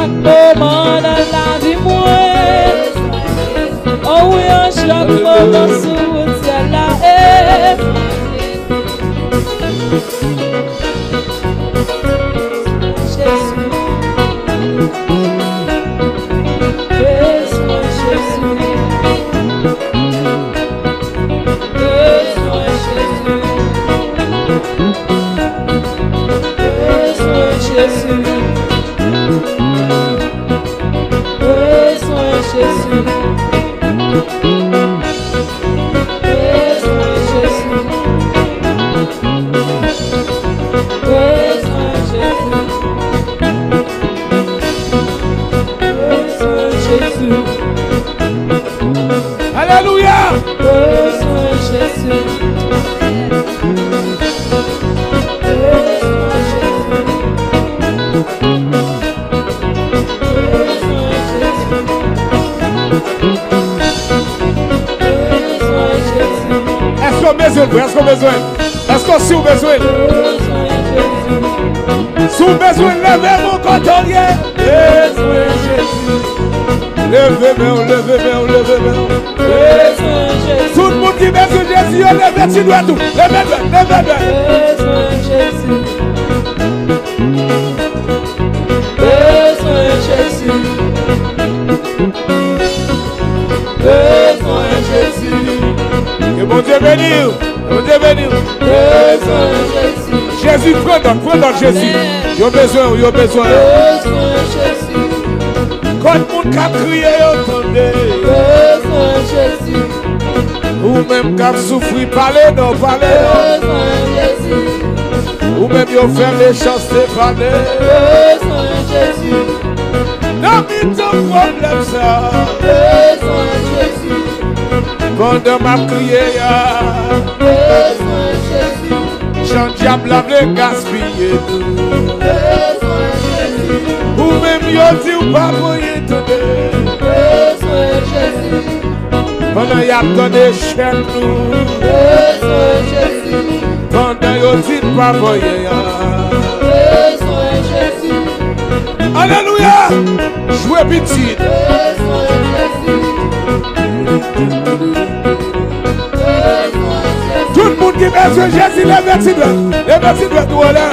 chaque moment dans la vie moi. Oh oui, en chaque moment sur celle-là. Alléluia. Est-ce qu'on a besoin? Est-ce qu'on a besoin? Est-ce qu'on a besoin? Si vous avez besoin, levez mon cotonnier. Levez-moi, levez-moi, levez-moi. Tout le monde qui met sur Jésus, levez si doit tout. Levez-moi, levez-moi. Que bon Dieu bénisse. Bon Dieu bénisse. Jésus, prends dans Jésus. Il y a besoin, il y a besoin. Quand le monde qui a crié, entendez. Ou même qui a souffert, parlez non, parlez non. Ou même qui a fait les chances de parler. Non, mais ton problème ça. Pendant ma prière, Jean diable a gaspillé tout. Ou même yo dit ou pas voyer tout. Pendant y a donné chèque nous. Pendant yo dit pas voyer. Alléluia. Jouez petit. Tout le monde qui met sur Jésus, les vertus doivent nous aller.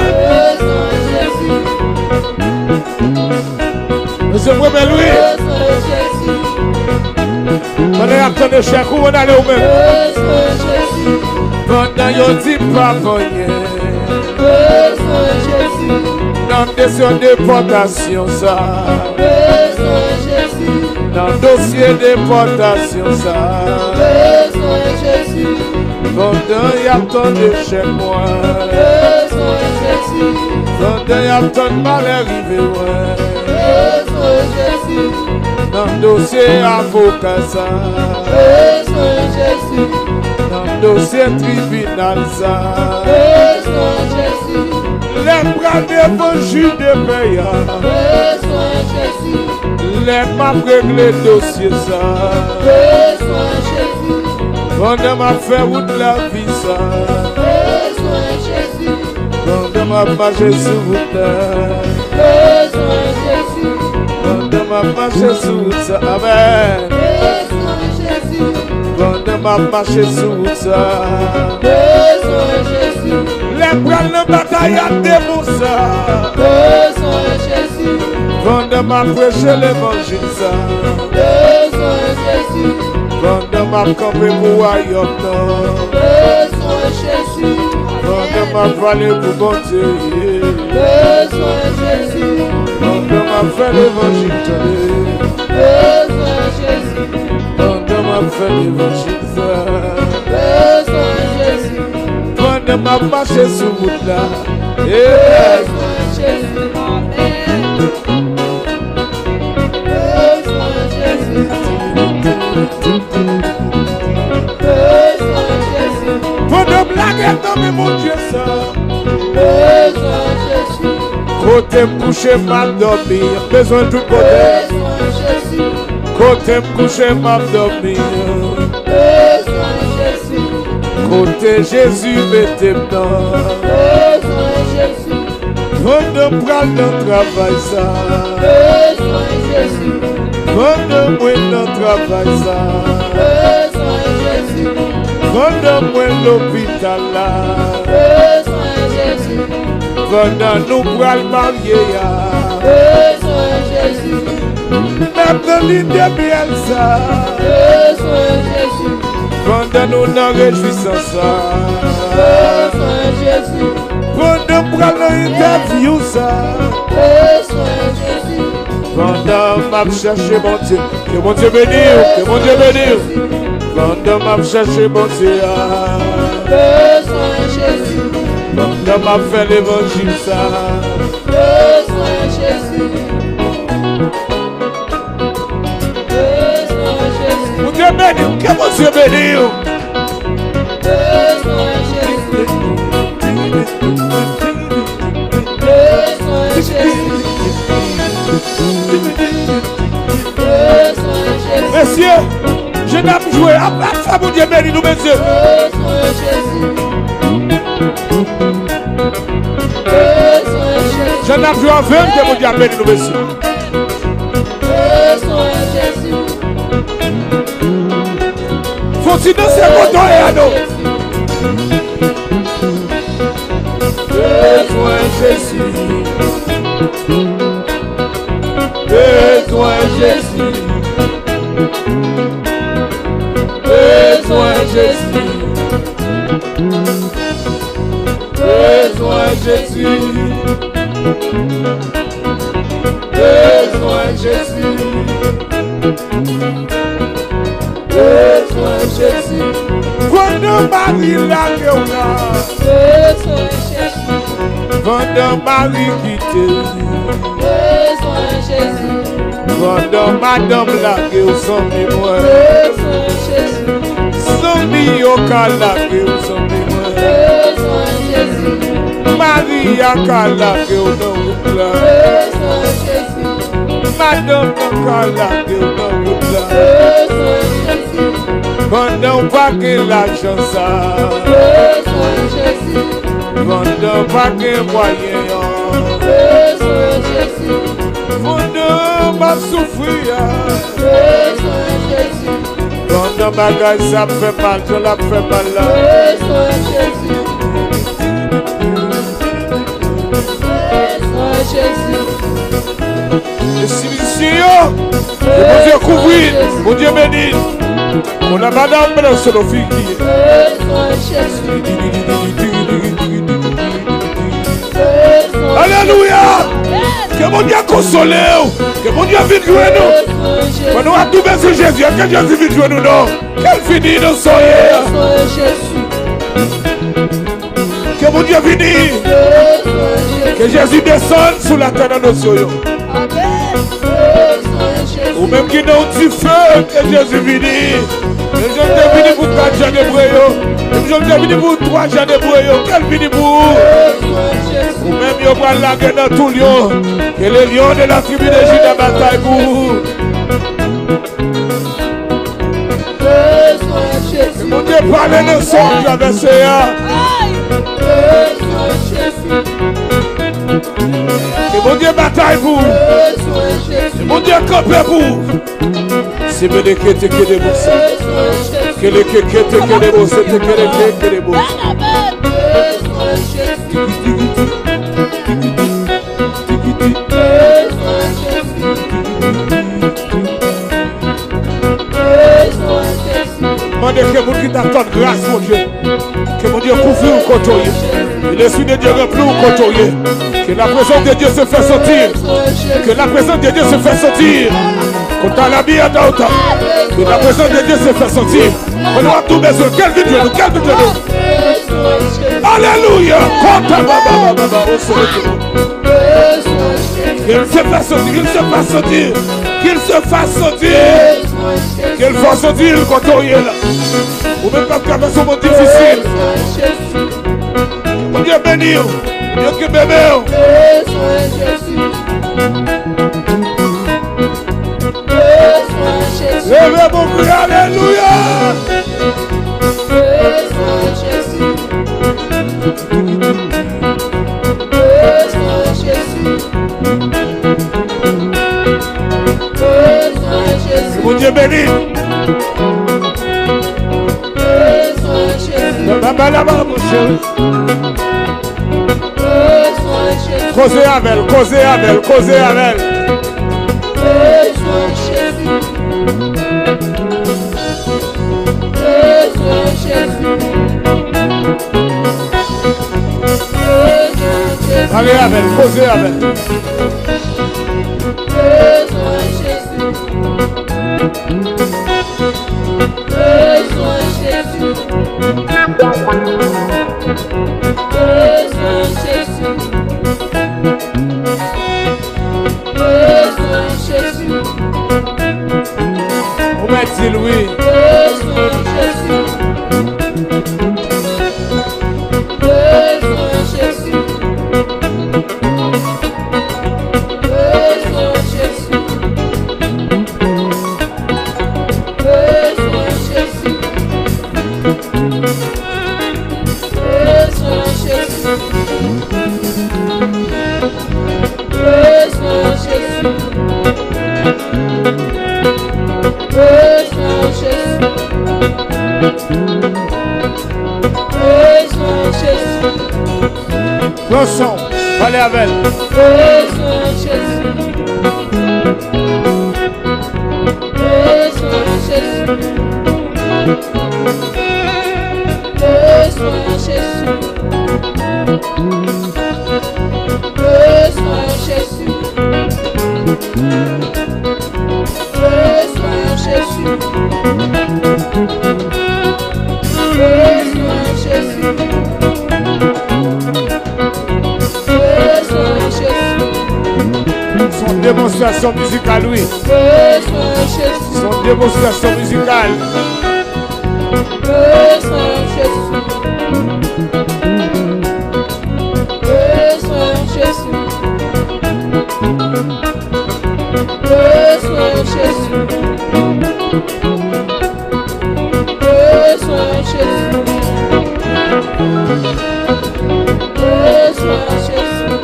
Monsieur Premier Louis, on est attendé chez vous, on allait au même. Pendant yon dit pas voyer. Dans question de déportation ça. Dans le dossier de déportation ça. Pendant y a tant de chez moi. Pendant y a tant de mal arrivé ouais. Dans le dossier avocat ça. Dans le dossier tribunal ça. Les bras devant juge de payant. Les m'a réglé le dossier ça. Pendant m'a fait route la vie ça. Pendant m'a marché sur route là. Pendant m'a marché sur route ça. Amen. Pendant m'a marché sur route ça. Les bras de bataille à démon ça. Pendant m'a prêché l'évangile ça. Pendant m'a campé pour royaume pendant m'a parlé pour bon Dieu. Pendant m'a fait l'évangile pendant m'a fait l'évangile pendant m'a marché sur route là. Pour de blagues, non mais mon Dieu ça. Côté me coucher, mal dormir. Besoin de tout côté. Côté me coucher, mal dormir. Côté Jésus, mettez dedans. Vende pral dans travail ça. Besoin Jésus. Vende moi dans travail ça. Besoin Jésus. Vende moi l'hôpital là. Besoin Jésus. Vende nous pral marier ya. Besoin Jésus. Même dans l'idée bien ça. Besoin Jésus. Vende nous dans réjouissance ça. Besoin Jésus. Vende pral dans interview ça. Besoin Jésus. Vende m'a chercher mon Dieu. Que mon Dieu bénisse. Que mon Dieu bénisse. Vende m'a chercher mon Dieu. Besoin Jésus. Vende m'a fait l'évangile ça. Besoin Jésus. Besoin Jésus. Mon Dieu bénisse. Que mon Dieu bénisse. Besoin Jésus. Besoin Jésus. Besoin Jésus. Messieurs, je n'ai pas joué. Après ça, mon Dieu bénisse nous, messieurs. Besoin Jésus. Besoin Jésus. Je n'ai pas joué en vain que mon Dieu bénisse nous, messieurs. Besoin Jésus. Faut-il danser mon temps et à nous. Besoin Jésus. Besoin Jésus. Besoin Jésus. Besoin Jésus. Besoin Jésus. Besoin Jésus. Vende Marie la gueule. Besoin Jésus. Vende Marie quitté. Besoin Jésus. Vende Madame la gueule sans mémoire. Besoin Jésus. Sans mioca la gueule sans mémoire. Besoin Jésus. Marie a la gueule dans le plat. Besoin Jésus. Madame a la gueule dans le plat. Besoin Jésus. Vende paquet l'argent ça. Besoin Jésus. Vende paquet moyen. Besoin Jésus. Vende ma souffrir. Besoin Jésus. Vende bagage ça fait mal, je la fait mal là. Besoin Jésus. Besoin Jésus. Et si mon Dieu couvrit, mon Dieu bénit. On a madame dans ce fille. Besoin Jésus. Besoin Alléluia. Que mon Dieu console. Que mon Dieu vienne jouer nous. Jésus. Quand nous avons tout besoin de Jésus, que Jésus vienne jouer nous. Non. Quelle finit nous soyez. Besoin Jésus. Que mon Dieu vienne. Besoin Que Jésus. Jésus descende sous la terre de nos soyons. Amen. Besoin Jésus. Ou même qui n'ont du feu, que Jésus vienne. Les gens sont venus pour 4 jours de brouillon. Les gens sont venus pour 3 jours de brouillon. Quel vini pour Besoin Jésus. ou même ils vont la guerre dans tout lion. Que les lions de la tribu de Juda bataille pour vous. Besoin Jésus. Mon Dieu parle de son traversé. Besoin Jésus. Que mon Dieu bataille pour vous. Besoin Jésus. Que mon Dieu campe pour vous. C'est me de que te que de vous. Besoin Jésus. Que les que te que de vous. C'est que les que de vous. Besoin Jésus. Besoin Jésus. Besoin Jésus. Demandez que vous qui t'attendent grâce, mon Dieu. Que mon Dieu couvre ou côtoyer. Et l'Esprit de Dieu remplit ou côtoyer. Que la présence de Dieu se fait sortir. Que la présence de Dieu se fait sortir. Quand on la vie à d'autres. Que la présence de Dieu se fait sortir. On a tout besoin. Quel Dieu nous, quel Dieu nous. Alléluia. Qu'il se fasse sortir, qu'il se fasse sortir. Qu'il se fasse sortir. Qu'il fasse sortir le côtoyer là. Ou même quand il y a un moment difficile. Mon Dieu béni. Dieu qui bébé. Levez mon cri, alléluia. Dieu béni. Besoin Jésus. Là-bas, mon chéri. Besoin Jésus. Causez avec elle, causez avec elle, causez avec elle. Besoin Jésus. Besoin Jésus. Besoin Jésus. Allez avec elle, causez avec elle. Besoin Jésus. Besoin Jésus. Besoin Jésus. Besoin Jésus. On m'a dit Louis. Besoin Jésus. Besoin Jésus. Besoin Jésus. Besoin Jésus. Besoin Jésus. Besoin Jésus. Besoin Jésus. Besoin Jésus. Lançons, allez avec elle. Besoin Jésus. Besoin Jésus. Besoin Jésus. Besoin Jésus. Besoin Jésus. Besoin Jésus. Besoin Jésus. Son démonstration musicale, oui. Besoin Jésus. Son démonstration musicale. Besoin Jésus. Besoin Jésus. Besoin Jésus. Besoin Jésus. Besoin Jésus. Besoin Jésus.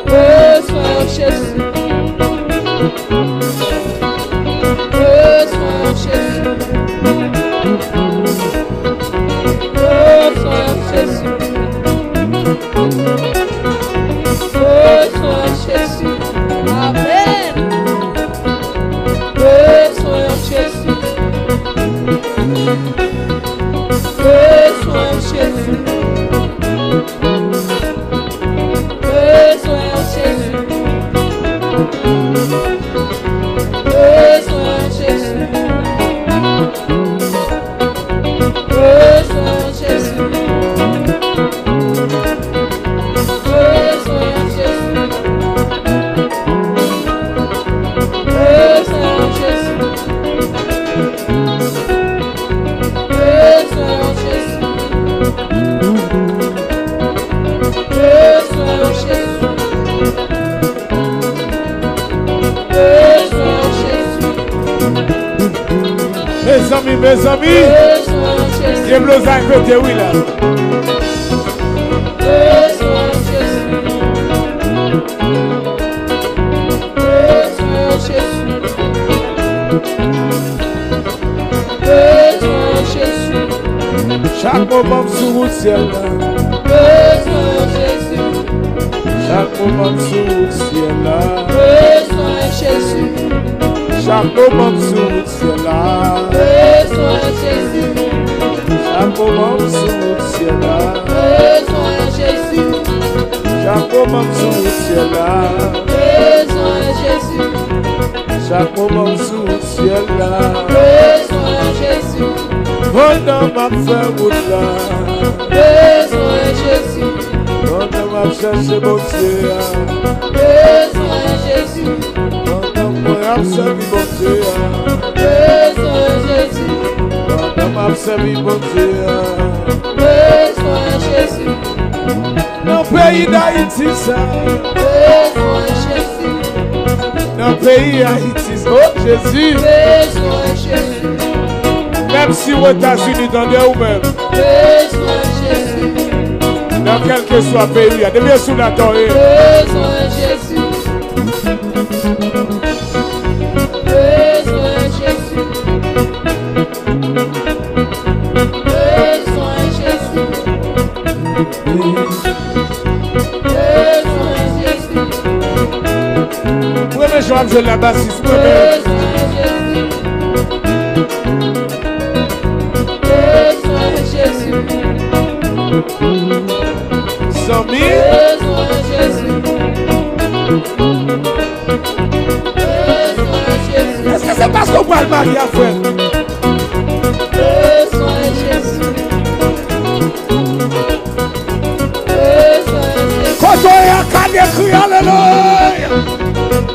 Besoin Jésus. Besoin Jésus. Besoin Jésus. Besoin Jésus. Besoin Jésus. Amen. Besoin Jésus. Besoin Jésus. Besoin Jésus. Besoin Jésus. Besoin Jésus. Besoin Jésus. Besoin Jésus. Besoin Jésus. Besoin Jésus. Besoin Jésus. Mes amis, Besoin Jésus. j'ai besoin de côté, oui, là. Besoin Jésus. Besoin Jésus. Besoin Jésus. Chaque moment sur le ciel, là. Besoin Jésus. Chaque moment sur le ciel, là. Besoin Jésus. Chaque moment sur le ciel, là. Besoin Jésus. Chaque moment sur le ciel, là. Besoin Jésus. Chaque moment sur le ciel, là. Besoin Jésus. Chaque moment sur le ciel, là. Besoin Jésus. Pendant ma fin route, là. Besoin Jésus. Pendant ma cherche mon Dieu, là. Besoin Jésus. Pendant moi servi mon Dieu, là. Besoin Jésus. Pendant ma servi mon Dieu, là. Besoin Jésus. Dans le pays d'Haïti, ça. Besoin Jésus. Dans le pays d'Haïti, oh Jésus. Besoin Jésus. Même si aux États-Unis, dans des ou même, besoin Jésus, dans quel que soit le pays, il y a des biens sous la torre. besoin Jésus, besoin Jésus, besoin Jésus, besoin Jésus, Moi, je vais la bassiste. besoin Jésus, besoin Jésus, Sans mille, besoin Jésus, besoin Jésus, est-ce que c'est parce qu'on voit le mari à faire? besoin Jésus, besoin Jésus, Quand on est à Canet, crie alléluia.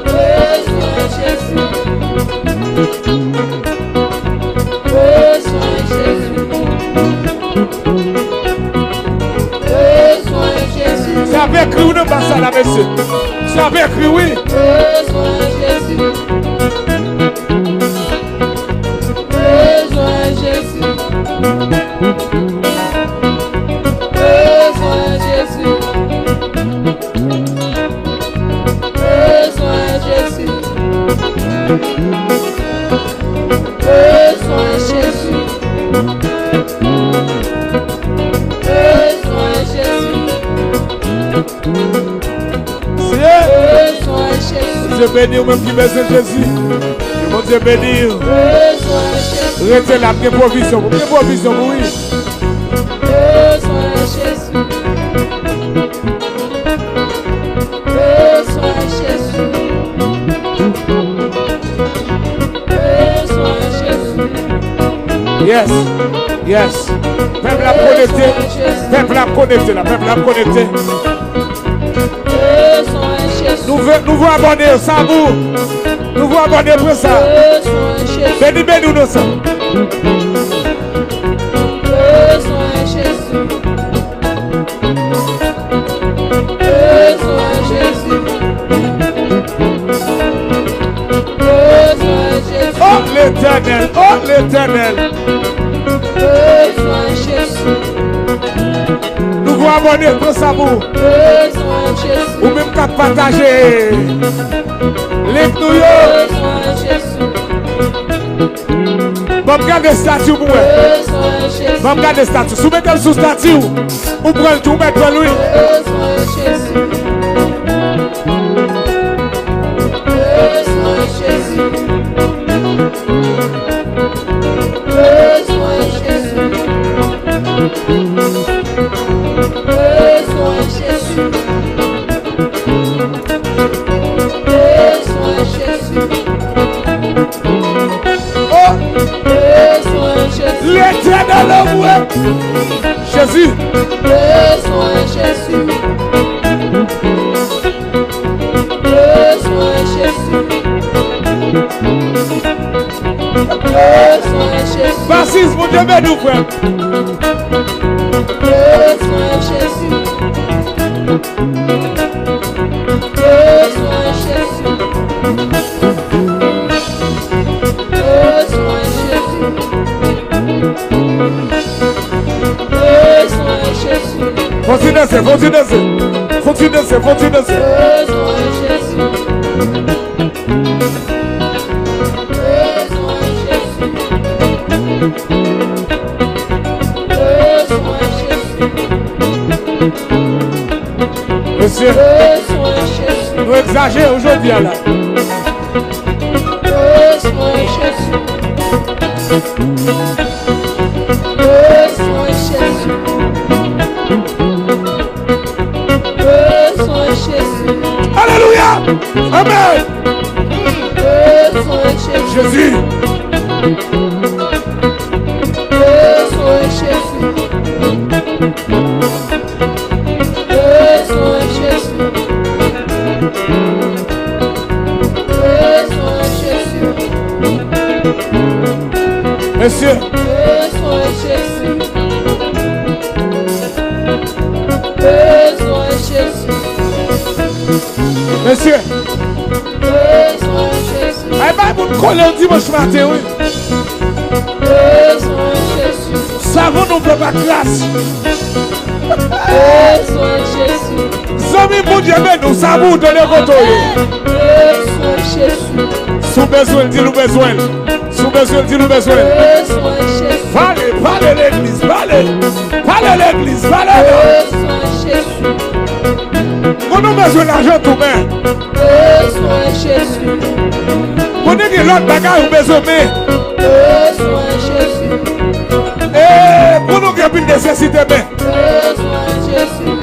besoin Jésus, besoin Jésus, besoin Jésus, Ça avait écrit ou non, pas ça là, monsieur? Ça avait écrit, oui. besoin Jésus, besoin Jésus, besoin Jésus, besoin Jésus, besoin Jésus, besoin Jésus, C'est besoin Jésus, Dieu béni ou même qui besoin de Jésus. Que mon Dieu béni. besoin Jésus, Restez là, pour provision. Pour provision, oui. besoin Jésus, besoin Jésus, besoin Jésus, Yes. Yes. Peuple a connecté. Peuple a connecté là. Peuple a connecté. besoin Jésus, Nous voulons abonner ça, vous. Nous voulons abonner pour ça. besoin Jésus, Béni, béni, nous ça. besoin Jésus, besoin Jésus, besoin Jésus, Oh l'éternel. Oh l'éternel. besoin Jésus, Nous voulons abonner pour ça, vous. besoin Jésus, Ou même qu'à partager. Les nous. besoin Jésus, Bon, regardez le statut pour moi. besoin Jésus, Bon, regardez le statut. Soumettez-le sous statut. Ou prenez tout, mettez lui. besoin Jésus, besoin Jésus, besoin Jésus, besoin Jésus, besoin Jésus, Oh, besoin Jésus, l'éternel envoie. Jésus. besoin Jésus, besoin Jésus, besoin Jésus, Bassiste, mon Dieu, béni, nous, frère. besoin Jésus, besoin Jésus, besoin Jésus, besoin Jésus, Continuez, continuez. Continuez, continuez. besoin Jésus, besoin Jésus, besoin Jésus, Monsieur, besoin Jésus, nous exagérons aujourd'hui là. besoin Jésus, besoin Jésus, besoin Jésus, Alléluia. Amen. besoin Jésus, Jésus. besoin Jésus, besoin Jésus, besoin Jésus, Monsieur, besoin Jésus, besoin Jésus, monsieur. besoin Jésus, Eh bien, vous me collez le dimanche matin, oui. besoin savons nous peut pas classe. Besoin Jésus. Zami bon Dieu, mais nous savons de les côtoyer. Besoin Jésus. Sous besoin, dis-nous besoin. Sous besoin, dis-nous besoin. Besoin Jésus. Parlez, parlez l'église, parlez. Parlez l'église, parlez. Besoin Jésus. On a besoin d'argent tout même. Besoin Jésus. On a l'autre bagarre, on a besoin de Besoin Jésus. et pour nous qui une nécessité, mais. Besoin Jésus.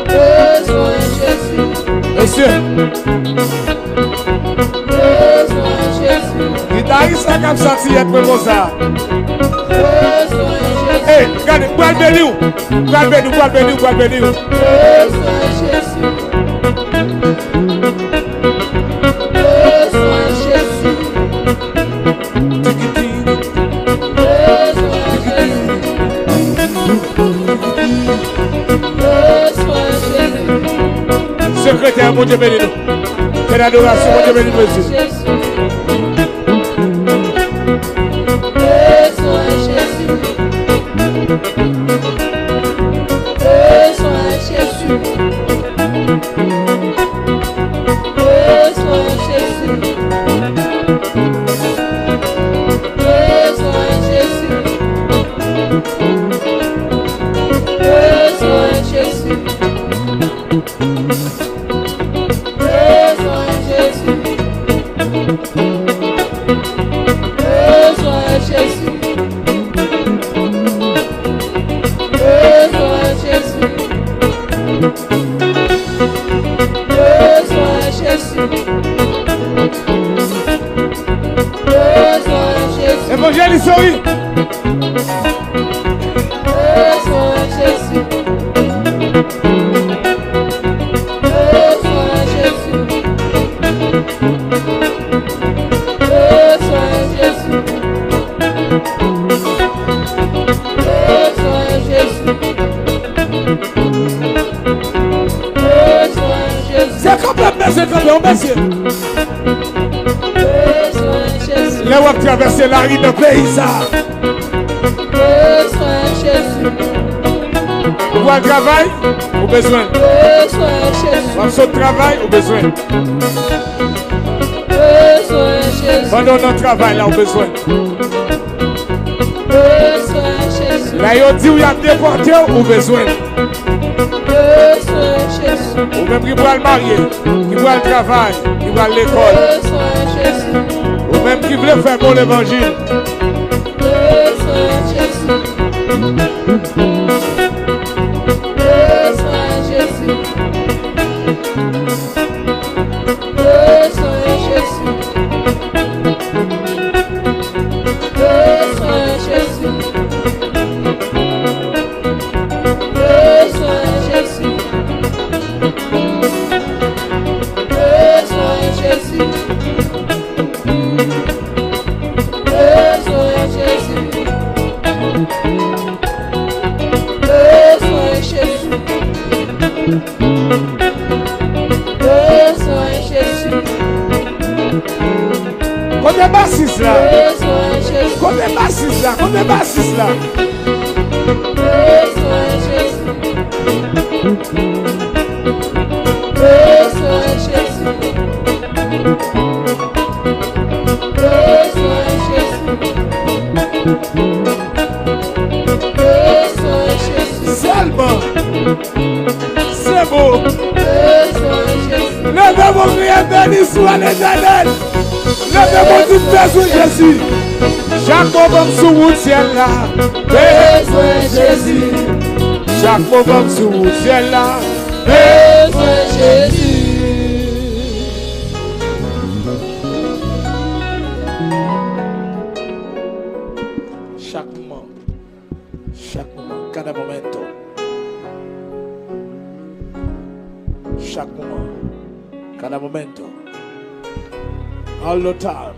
Besoin Jésus. Monsieur, Besoin Jésus. guitariste, ça comme ça, si être comme ça. Besoin Jésus. Hey, regardez, quoi le béni ou? Quoi le béni ou? Quoi le béni ou? Quoi le béni ou? Besoin Jésus. Besoin Jésus. Besoin Jésus. Besoin Jésus. Secrétaire, mon Dieu béni nous. Quelle adoration, mon Dieu béni nous, monsieur. Jésus. Besoin Jésus. Besoin Jésus. Besoin Jésus. Besoin Jésus. Besoin Jésus. Besoin Jésus. Besoin Jésus. Besoin Jésus. Besoin Jésus. Besoin Jésus. Évangéliste, oui. Besoin Jésus. Besoin Jésus. Besoin Jésus. Besoin Jésus. Besoin Jésus. C'est comme monsieur. Besoin Jésus. Là où on traverse la rue de pays, ça. Besoin Jésus. Vous voyez le travail, ou besoin. Besoin Jésus. On saute travail, ou besoin. Besoin Jésus. Pendant notre travail, là, ou besoin. Besoin Jésus. Là, il dit où il y a déporté, ou besoin. Besoin Jésus. Ou même qui voit le marié, qui voit le travail, qui voit l'école. Besoin Jésus. Ou même qui voulait faire bon l'évangile. Besoin Jésus. Besoin Jésus. Besoin Jésus. Besoin Jésus. Besoin Jésus. Besoin Jésus. Besoin Jésus. Besoin Jésus. Besoin Jésus. Combien bassiste là? Besoin Jésus. Combien bassiste là? Combien bassiste là? Besoin Jésus. Besoin Jésus. Besoin Jésus. Besoin Jésus. Seulement. C'est beau. Besoin Jésus. Levez vos prières, béni soit l'Éternel. Levez vos petites besoins, Jésus. Chaque moment sous le ciel là. Besoin Jésus. Chaque moment sous le ciel là. Besoin Jésus. Chaque moment. Chaque moment. Cada momento. Chaque moment. Cada momento. All the time.